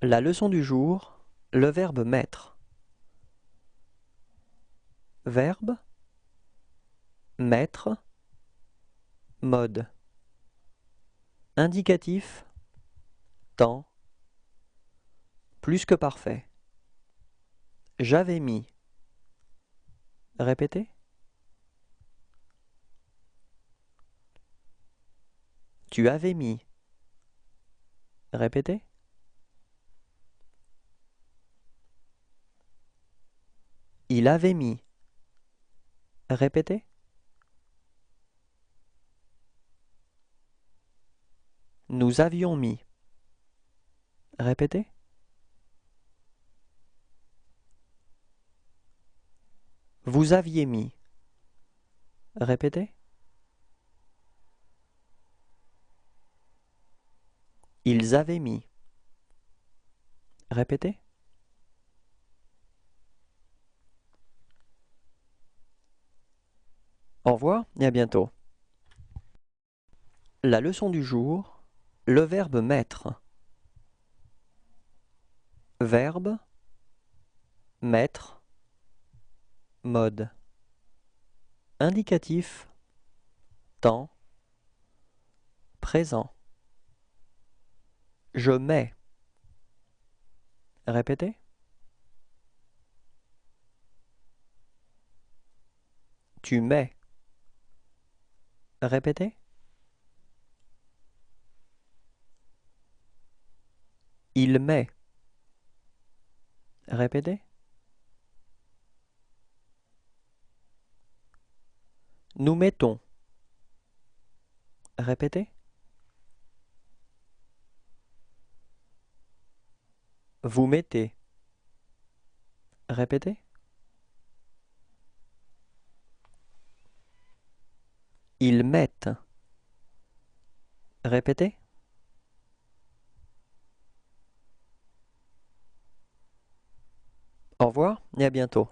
La leçon du jour, le verbe mettre. Verbe, mettre, mode. Indicatif, temps, plus que parfait. J'avais mis. Répétez. Tu avais mis. Répétez. Il avait mis. Répétez. Nous avions mis. Répétez. Vous aviez mis. Répétez. Ils avaient mis. Répétez. Au revoir et à bientôt. La leçon du jour, le verbe mettre. Verbe, mettre, mode. Indicatif, temps, présent. Je mets. Répétez. Tu mets. Répétez. Il met. Répétez. Nous mettons. Répétez. Vous mettez. Répétez. Ils mettent. Répétez. Au revoir et à bientôt.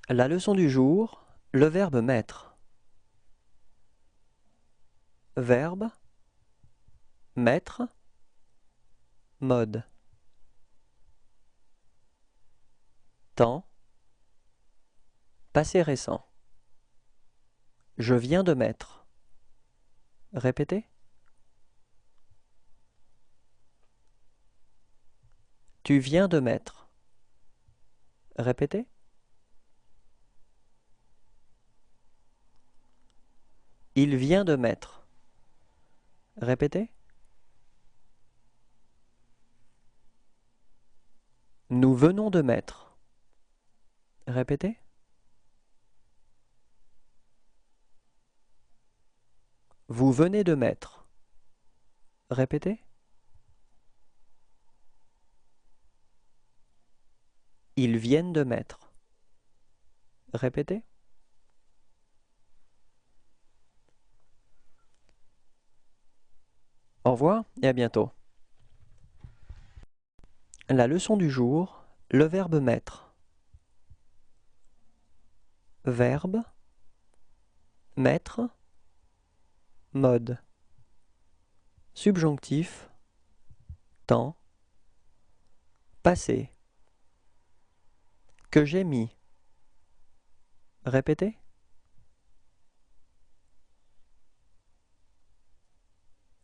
La leçon du jour, le verbe mettre. Verbe, mettre, mode. Temps, passé récent. Je viens de mettre. Répétez. Tu viens de mettre. Répétez. Il vient de mettre. Répétez. Nous venons de mettre. Répétez. Vous venez de mettre. Répétez. Ils viennent de mettre. Répétez. Au revoir et à bientôt. La leçon du jour, le verbe mettre. Verbe, mettre, mode. Subjonctif, temps, passé. Que j'ai mis. Répétez.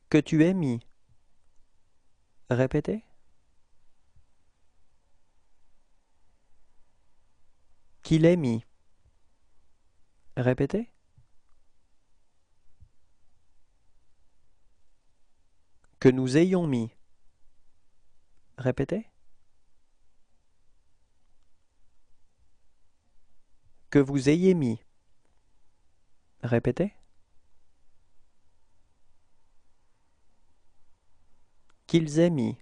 Que tu aies mis. Répétez. Qu'il ait mis. Répétez. Que nous ayons mis. Répétez. Que vous ayez mis. Répétez. Qu'ils aient mis.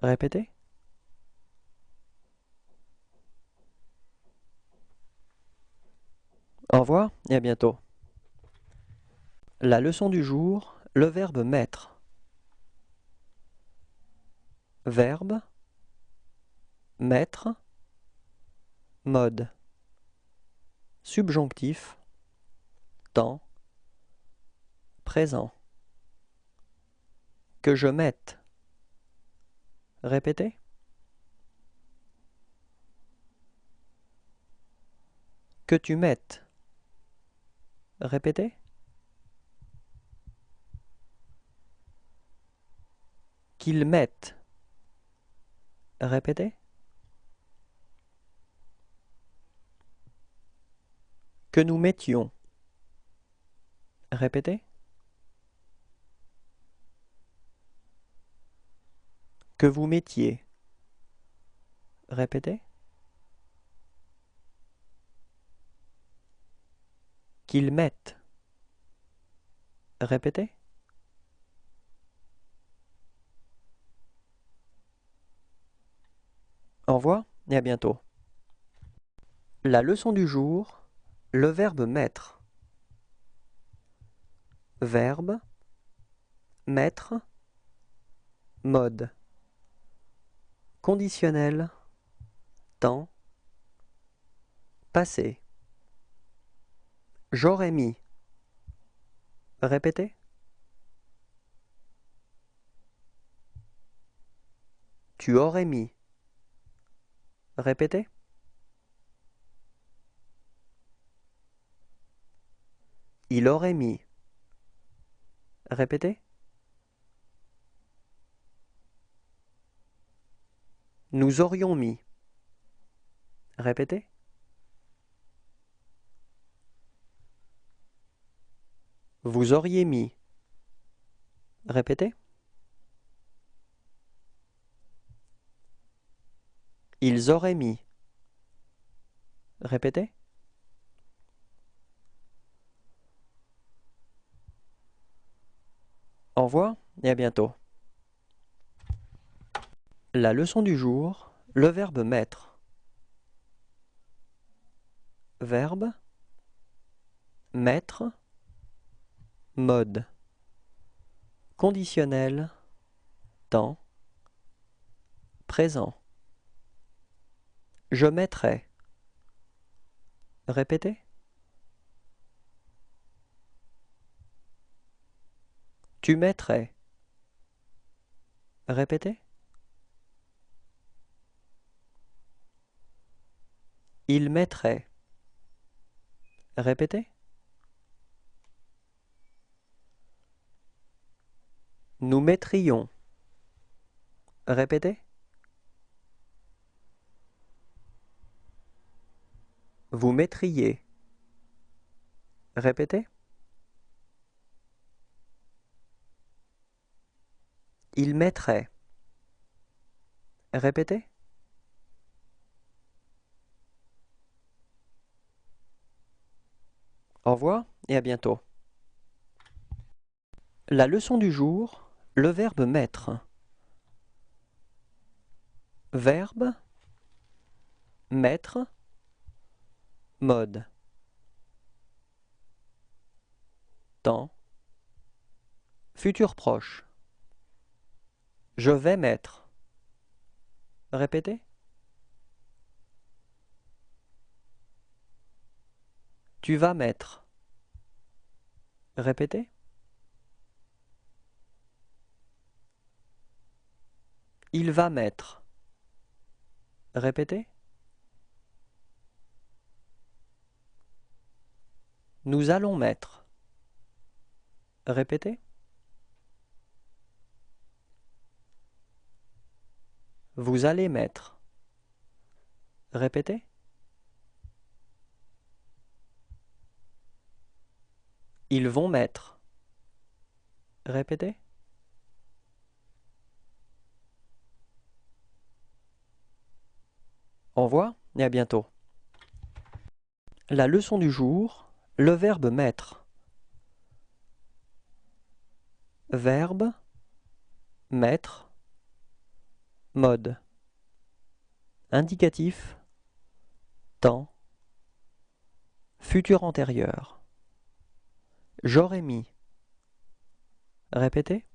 Répétez. Au revoir et à bientôt. La leçon du jour, le verbe mettre. Verbe, mettre, mode. Subjonctif, temps, présent. Que je mette. Répétez. Que tu mettes. Répétez. Qu'ils mettent. Répétez. Que nous mettions. Répétez. Que vous mettiez. Répétez. Qu'ils mettent. Répétez. Au revoir et à bientôt. La leçon du jour, le verbe mettre. Verbe, mettre, mode. Conditionnel, temps, passé. J'aurais mis. Répétez. Tu aurais mis. Répétez. Il aurait mis. Répétez. Nous aurions mis. Répétez. Vous auriez mis. Répétez. Ils auraient mis. Répétez. Au revoir et à bientôt. La leçon du jour, le verbe mettre. Verbe, mettre, mode. Conditionnel, temps, présent. Je mettrai. Répétez. Tu mettrais. Répétez. Il mettrait. Répétez. Nous mettrions. Répétez. Vous mettriez. Répétez. Il mettrait. Répétez. Au revoir et à bientôt. La leçon du jour, le verbe mettre. Verbe, mettre, mode. Temps, futur proche. Je vais mettre. Répétez. Tu vas mettre. Répétez. Il va mettre. Répétez. Nous allons mettre. Répétez. Vous allez mettre. Répétez. Ils vont mettre. Répétez. Au revoir et à bientôt. La leçon du jour, le verbe mettre. Verbe, mettre, mode. Indicatif, temps, futur antérieur. J'aurais mis. Répétez.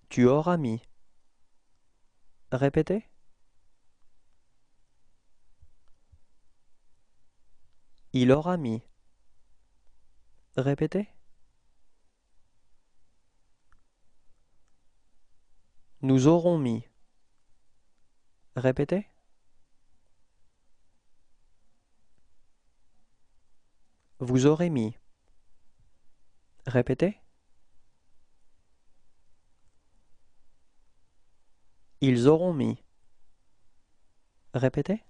Tu auras mis. Répétez. Il aura mis. Répétez. Nous aurons mis. Répétez. Vous aurez mis. Répétez. Ils auront mis. Répétez.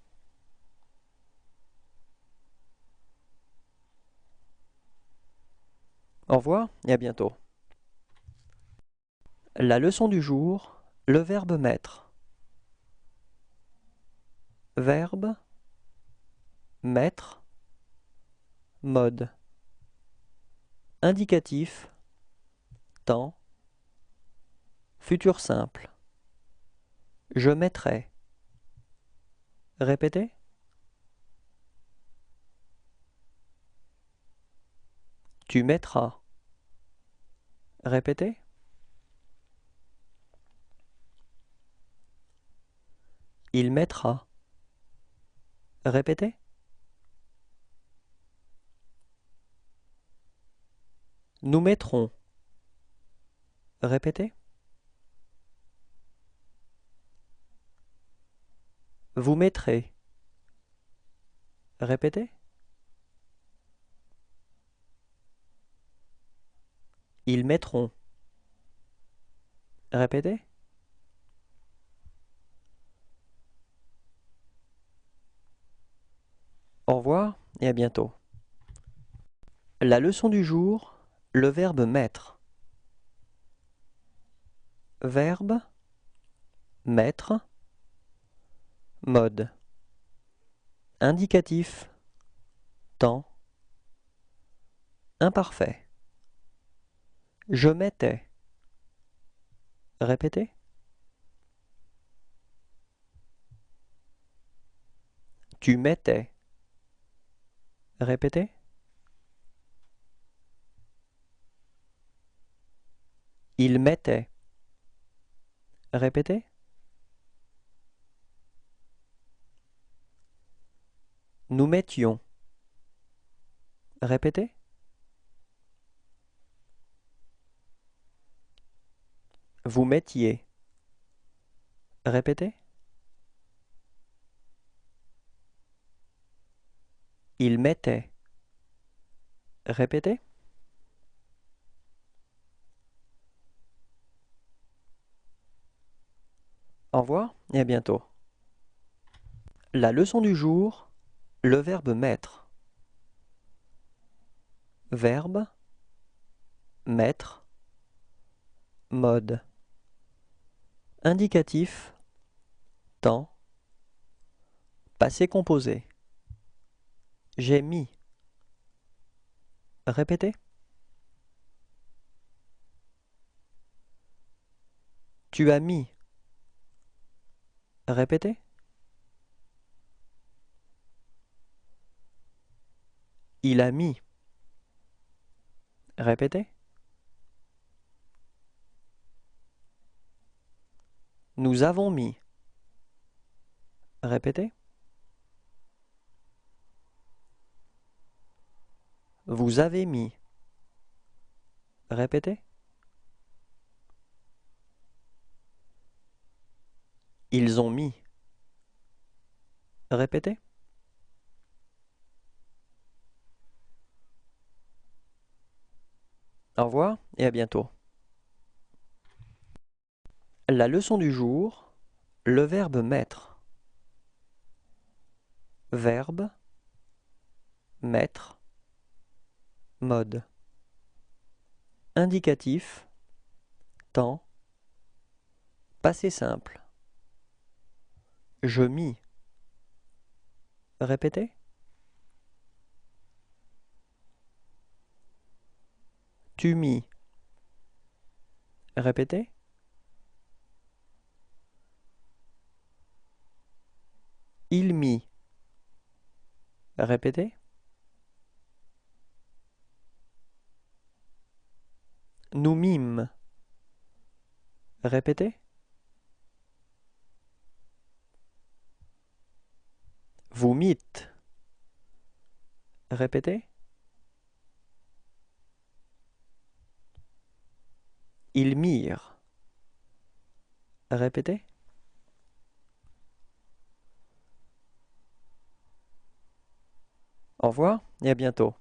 Au revoir et à bientôt. La leçon du jour, le verbe mettre. Verbe, mettre, mode. Indicatif, temps, futur simple. Je mettrai. Répétez. Tu mettras. Répétez. Il mettra. Répétez. Nous mettrons. Répétez. Vous mettrez. Répétez. Ils mettront. Répétez. Au revoir et à bientôt. La leçon du jour, le verbe mettre. Verbe, mettre, mode. Indicatif, temps, imparfait. Je mettais. Répétez. Tu mettais. Répétez. Il mettait. Répétez. Nous mettions. Répétez. Vous mettiez. Répétez. Il mettait. Répétez. Au revoir et à bientôt. La leçon du jour, le verbe mettre. Verbe, mettre, mode. Indicatif, temps, passé composé. J'ai mis. Répétez. Tu as mis. Répétez. Il a mis. Répétez. Nous avons mis. Répétez. Vous avez mis. Répétez. Ils ont mis. Répétez. Au revoir et à bientôt. La leçon du jour, le verbe mettre. Verbe, mettre, mode. Indicatif, temps, passé simple. Je mis. Répétez. Tu mis. Répétez. Il mit. Répétez. Nous mîmes. Répétez. Vous mîtes. Répétez. Ils mirent. Répétez. Au revoir et à bientôt.